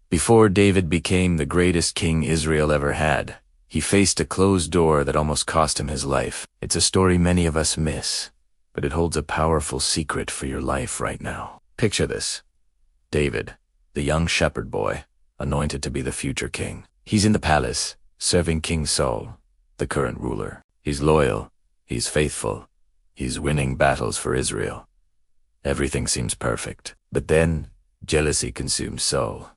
Before David became the greatest king Israel ever had, he faced a closed door that almost cost him his life. It's a story many of us miss, but it holds a powerful secret for your life right now. Picture this. David, the young shepherd boy, anointed to be the future king. He's in the palace, serving King Saul, the current ruler. He's loyal, he's faithful, he's winning battles for Israel. Everything seems perfect. But then, jealousy consumes Saul.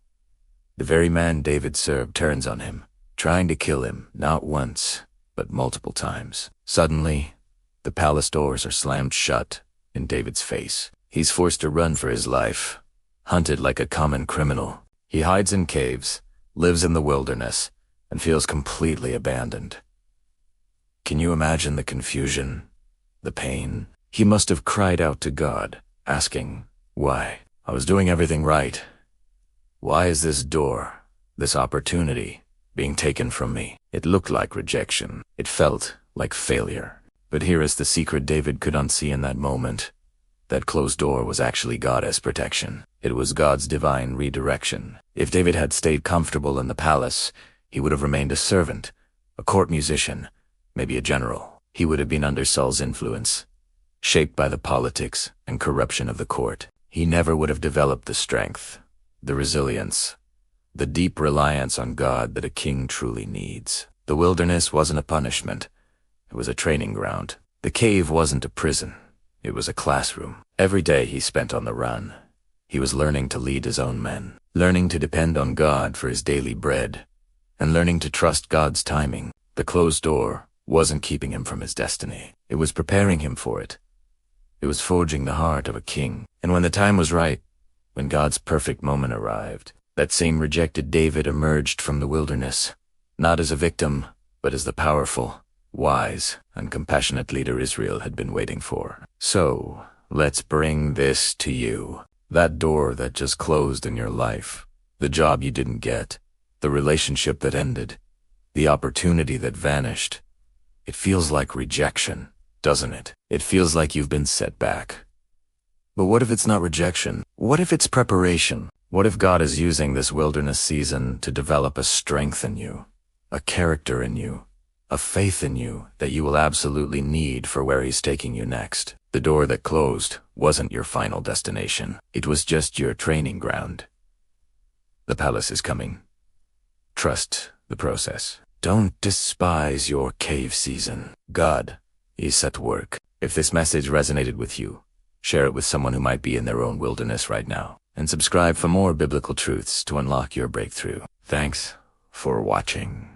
The very man David served turns on him, trying to kill him, not once, but multiple times. Suddenly, the palace doors are slammed shut in David's face. He's forced to run for his life, hunted like a common criminal. He hides in caves, lives in the wilderness, and feels completely abandoned. Can you imagine the confusion, the pain? He must have cried out to God, asking, why? I was doing everything right. Why is this door, this opportunity, being taken from me? It looked like rejection. It felt like failure. But here is the secret David could unsee in that moment. That closed door was actually God's protection. It was God's divine redirection. If David had stayed comfortable in the palace, he would have remained a servant, a court musician, maybe a general. He would have been under Saul's influence, shaped by the politics and corruption of the court. He never would have developed the strength, the resilience, the deep reliance on God that a king truly needs. The wilderness wasn't a punishment. It was a training ground. The cave wasn't a prison. It was a classroom. Every day he spent on the run. He was learning to lead his own men, learning to depend on God for his daily bread, and learning to trust God's timing. The closed door wasn't keeping him from his destiny. It was preparing him for it. It was forging the heart of a king. And when the time was right, when God's perfect moment arrived, that same rejected David emerged from the wilderness, not as a victim, but as the powerful, wise, and compassionate leader Israel had been waiting for. So, let's bring this to you. That door that just closed in your life, the job you didn't get, the relationship that ended, the opportunity that vanished. It feels like rejection, doesn't it? It feels like you've been set back. But what if it's not rejection? What if it's preparation? What if God is using this wilderness season to develop a strength in you, a character in you, a faith in you that you will absolutely need for where He's taking you next? The door that closed wasn't your final destination. It was just your training ground. The palace is coming. Trust the process. Don't despise your cave season. God is at work. If this message resonated with you, share it with someone who might be in their own wilderness right now. And subscribe for more biblical truths to unlock your breakthrough. Thanks for watching.